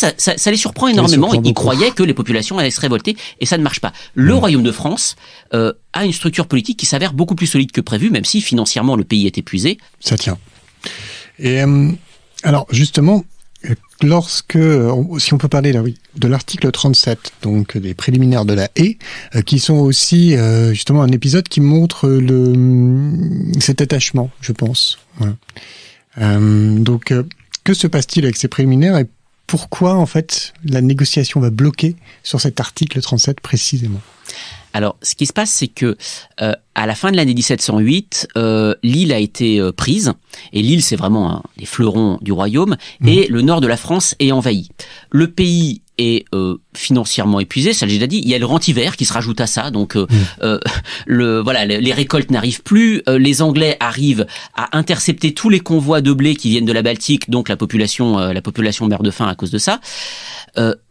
les surprend énormément. Ils croyaient que les populations allaient se révolter, et ça ne marche pas. Le Royaume de France a une structure politique qui s'avère beaucoup plus solide que prévu, même si financièrement le pays est épuisé. Ça tient. Et alors justement, si on peut parler de l'article 37, donc des préliminaires de la haie, qui sont aussi justement un épisode qui montre cet attachement, je pense. Voilà. Donc, que se passe-t-il avec ces préliminaires et pourquoi en fait la négociation va bloquer sur cet article 37 précisément? Alors, ce qui se passe, c'est que à la fin de l'année 1708, l'île a été prise, et l'île, c'est vraiment un des fleurons du royaume, et le nord de la France est envahi. Le pays est financièrement épuisé, ça j'ai déjà dit. Il y a le rent hiver qui se rajoute à ça, donc les récoltes n'arrivent plus. Les Anglais arrivent à intercepter tous les convois de blé qui viennent de la Baltique, donc la population meurt de faim à cause de ça.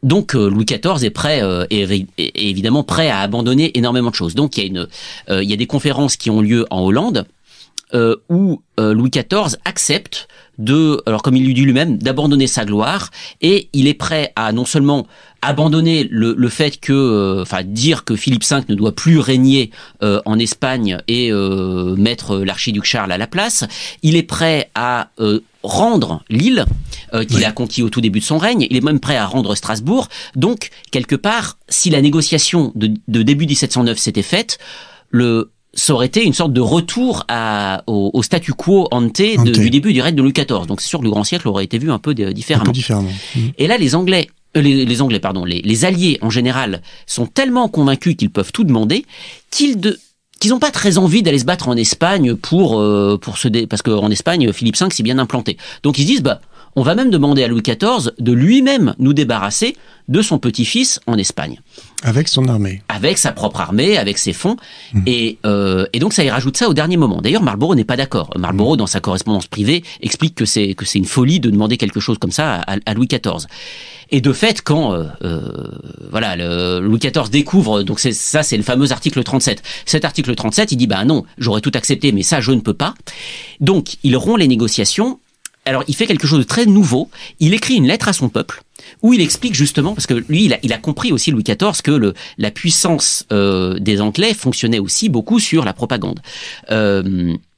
Donc Louis XIV est prêt, est évidemment prêt à abandonner énormément de choses. Donc il y a des conférences qui ont lieu en Hollande où Louis XIV accepte alors comme il lui dit lui-même, d'abandonner sa gloire, et il est prêt à non seulement abandonner le fait que, dire que Philippe V ne doit plus régner en Espagne et mettre l'archiduc Charles à la place. Il est prêt à rendre l'île qu'il a conquis au tout début de son règne. Il est même prêt à rendre Strasbourg. Donc, quelque part, si la négociation de début 1709 s'était faite, ça aurait été une sorte de retour au statu quo ante du début du règne de Louis XIV. Donc c'est sûr que le grand siècle aurait été vu un peu différemment. Et là, les Alliés en général sont tellement convaincus qu'ils peuvent tout demander qu'ils n'ont pas très envie d'aller se battre en Espagne parce qu'en Espagne, Philippe V s'est bien implanté. Donc ils se disent, on va même demander à Louis XIV de lui-même nous débarrasser de son petit-fils en Espagne. Avec son armée. Avec sa propre armée, avec ses fonds. Et donc ça y rajoute ça au dernier moment. D'ailleurs, Marlborough n'est pas d'accord. Marlborough, dans sa correspondance privée, explique que c'est une folie de demander quelque chose comme ça à Louis XIV. Et de fait, quand Louis XIV découvre, donc c'est le fameux article 37. Cet article 37, il dit non, j'aurais tout accepté, mais ça je ne peux pas. Donc il rompt les négociations. Alors, il fait quelque chose de très nouveau. Il écrit une lettre à son peuple où il explique justement, parce que lui, il a compris aussi, Louis XIV, que la puissance des Anglais fonctionnait aussi beaucoup sur la propagande.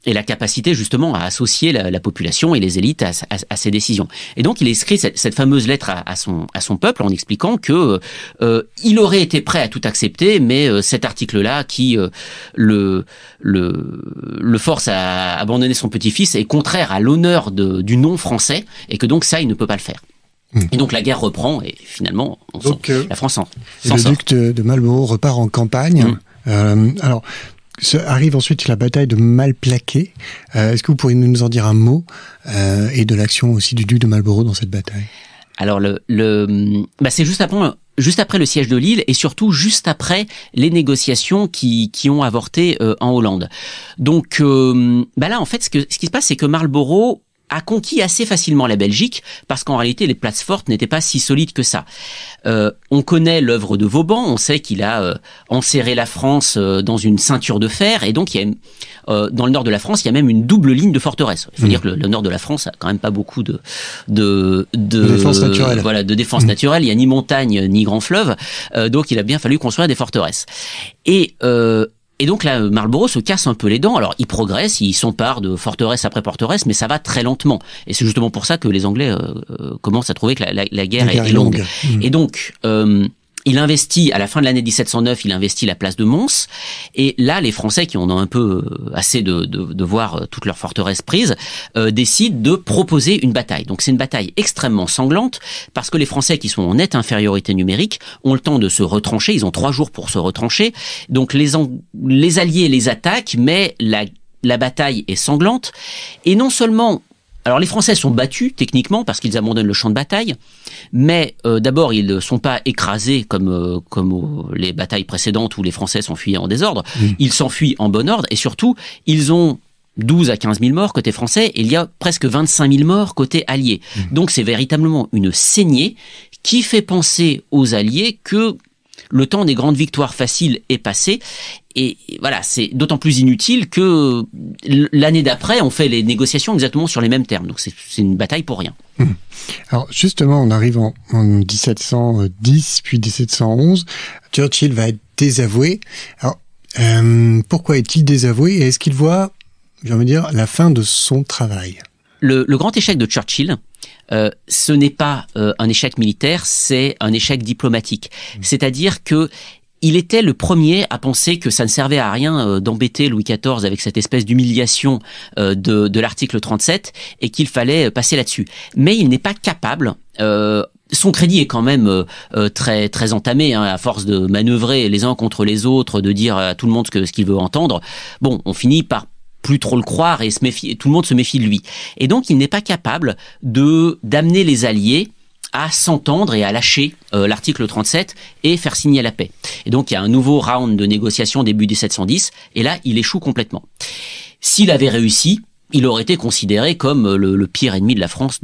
Et la capacité justement à associer la population et les élites à ses décisions. Et donc il écrit cette fameuse lettre à son peuple en expliquant que il aurait été prêt à tout accepter, mais cet article-là qui le force à abandonner son petit-fils est contraire à l'honneur du nom français, et que donc ça il ne peut pas le faire. Et donc la guerre reprend, et finalement la France s'en sort. Le duc de Marlborough repart en campagne. Alors arrive ensuite la bataille de Malplaquet. Est-ce que vous pourriez nous en dire un mot, et de l'action aussi du duc de Marlborough dans cette bataille? Alors c'est juste après le siège de Lille, et surtout juste après les négociations qui ont avorté en Hollande. Donc là en fait ce qui se passe, c'est que Marlborough a conquis assez facilement la Belgique, parce qu'en réalité les places fortes n'étaient pas si solides que ça. On connaît l'œuvre de Vauban, on sait qu'il a enserré la France dans une ceinture de fer, et donc dans le nord de la France il y a même une double ligne de forteresses. Il faut dire que le nord de la France a quand même pas beaucoup de défense naturelle. De défense naturelle. Il y a ni montagne ni grand fleuve, donc il a bien fallu construire des forteresses. Et donc là, Marlborough se casse un peu les dents. Alors, il progresse, il s'empare de forteresse après forteresse, mais ça va très lentement. Et c'est justement pour ça que les Anglais commencent à trouver que la guerre est longue. Et donc, il investit, à la fin de l'année 1709, il investit la place de Mons. Et là, les Français, qui en ont un peu assez de voir toutes leurs forteresses prises, décident de proposer une bataille. Donc c'est une bataille extrêmement sanglante, parce que les Français, qui sont en nette infériorité numérique, ont le temps de se retrancher. Ils ont 3 jours pour se retrancher. Donc les Alliés les attaquent, mais la bataille est sanglante. Et non seulement... Alors les Français sont battus techniquement parce qu'ils abandonnent le champ de bataille, mais d'abord ils ne sont pas écrasés comme les batailles précédentes où les Français s'enfuyaient en désordre. Ils s'enfuient en bon ordre, et surtout ils ont 12 à 15 000 morts côté français, et il y a presque 25 000 morts côté alliés. Donc c'est véritablement une saignée qui fait penser aux Alliés que le temps des grandes victoires faciles est passé. Et voilà, c'est d'autant plus inutile que l'année d'après, on fait les négociations exactement sur les mêmes termes. Donc c'est une bataille pour rien. Alors justement, on arrive en 1710, puis 1711. Churchill va être désavoué. Alors pourquoi est-il désavoué, et est-ce qu'il voit, j'ai envie de dire, la fin de son travail? Le grand échec de Churchill, ce n'est pas un échec militaire, c'est un échec diplomatique. C'est-à-dire que il était le premier à penser que ça ne servait à rien d'embêter Louis XIV avec cette espèce d'humiliation de l'article 37, et qu'il fallait passer là-dessus. Mais il n'est pas capable, son crédit est quand même très très entamé, hein, à force de manœuvrer les uns contre les autres, de dire à tout le monde ce qu'il veut entendre. Bon, on finit par plus trop le croire et tout le monde se méfie de lui. Et donc, il n'est pas capable d'amener les alliés à s'entendre et à lâcher l'article 37 et faire signer la paix. Et donc, il y a un nouveau round de négociations début 1710, et là, il échoue complètement. S'il avait réussi, il aurait été considéré comme le pire ennemi de la France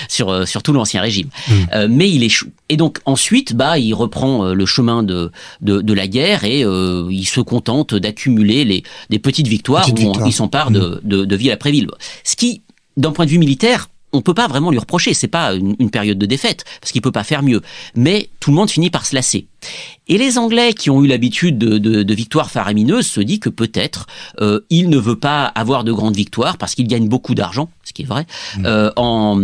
sur tout l'Ancien Régime. Mais il échoue. Et donc ensuite, il reprend le chemin de la guerre et il se contente d'accumuler des petites victoires où il s'empare de ville après ville. Ce qui, d'un point de vue militaire, on peut pas vraiment lui reprocher. C'est pas une période de défaite parce qu'il peut pas faire mieux. Mais tout le monde finit par se lasser. Et les Anglais qui ont eu l'habitude de victoires faramineuses se disent que peut-être il ne veut pas avoir de grandes victoires parce qu'il gagne beaucoup d'argent, ce qui est vrai, lors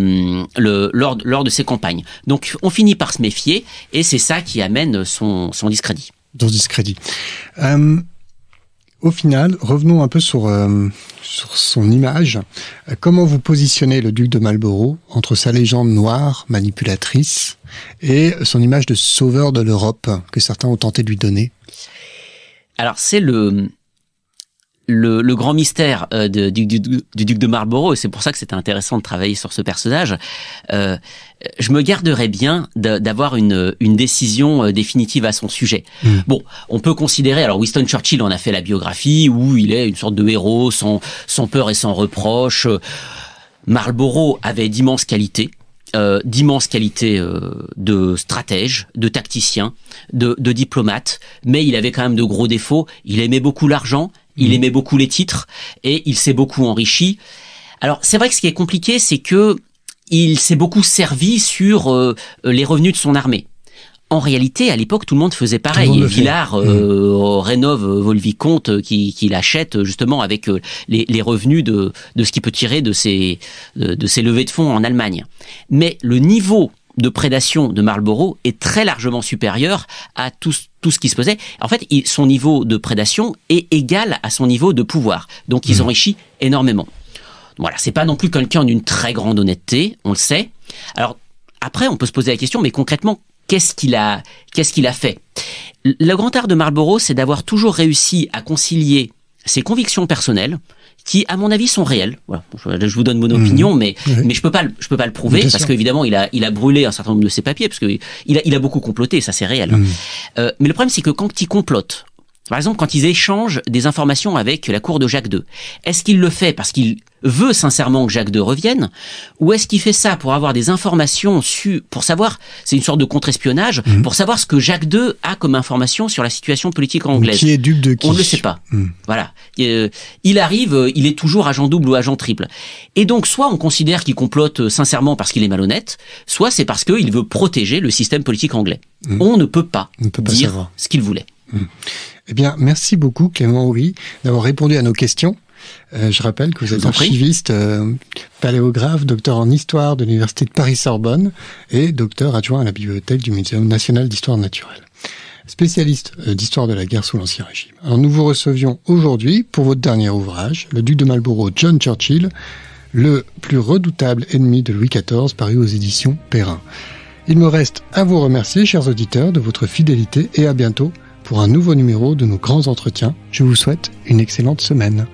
de ses campagnes. Donc on finit par se méfier et c'est ça qui amène son discrédit. Son discrédit. Au final, revenons un peu sur son image. Comment vous positionnez le duc de Marlborough entre sa légende noire, manipulatrice, et son image de sauveur de l'Europe que certains ont tenté de lui donner? Alors c'est le grand mystère du duc de Marlborough, et c'est pour ça que c'était intéressant de travailler sur ce personnage. Je me garderais bien d'avoir une décision définitive à son sujet. Bon, on peut considérer, alors Winston Churchill en a fait la biographie, où il est une sorte de héros sans peur et sans reproche. Marlborough avait d'immenses qualités. De stratège, de tacticien, de diplomate, mais il avait quand même de gros défauts. Il aimait beaucoup l'argent, il aimait beaucoup les titres, et il s'est beaucoup enrichi. Alors, c'est vrai que ce qui est compliqué, c'est que il s'est beaucoup servi sur les revenus de son armée. En réalité, à l'époque, tout le monde faisait pareil. Villars rénove Vaux-le-Vicomte qui l'achète justement avec les revenus de ce qu'il peut tirer de ses levées de fonds en Allemagne. Mais le niveau de prédation de Marlborough est très largement supérieur à tout ce qui se faisait. En fait, son niveau de prédation est égal à son niveau de pouvoir. Donc, il s'enrichit énormément. Voilà, c'est pas non plus quelqu'un d'une très grande honnêteté, on le sait. Alors, après, on peut se poser la question, mais concrètement, qu'est-ce qu'il a fait? Le grand art de Marlborough, c'est d'avoir toujours réussi à concilier ses convictions personnelles, qui, à mon avis, sont réelles. Voilà. Je vous donne mon opinion, mais je peux pas le prouver, parce qu'évidemment, il a brûlé un certain nombre de ses papiers, parce que il a beaucoup comploté, ça c'est réel. Mais le problème, c'est que quand il complote, par exemple, quand ils échangent des informations avec la cour de Jacques II, est-ce qu'il le fait parce qu'il veut sincèrement que Jacques II revienne, ou est-ce qu'il fait ça pour avoir des informations pour savoir, c'est une sorte de contre-espionnage, pour savoir ce que Jacques II a comme information sur la situation politique anglaise? Qui est dupe de qui? On ne le sait pas. Voilà. Il arrive, il est toujours agent double ou agent triple. Et donc, soit on considère qu'il complote sincèrement parce qu'il est malhonnête, soit c'est parce qu'il veut protéger le système politique anglais. On ne peut pas dire ce qu'il voulait. Eh bien, merci beaucoup Clément Houry d'avoir répondu à nos questions. Je rappelle que vous êtes archiviste, paléographe, docteur en histoire de l'Université de Paris-Sorbonne et docteur adjoint à la bibliothèque du Muséum national d'histoire naturelle. Spécialiste d'histoire de la guerre sous l'Ancien Régime. Alors nous vous recevions aujourd'hui pour votre dernier ouvrage, Le duc de Marlborough, John Churchill, le plus redoutable ennemi de Louis XIV, paru aux éditions Perrin. Il me reste à vous remercier, chers auditeurs, de votre fidélité et à bientôt pour un nouveau numéro de nos grands entretiens. Je vous souhaite une excellente semaine.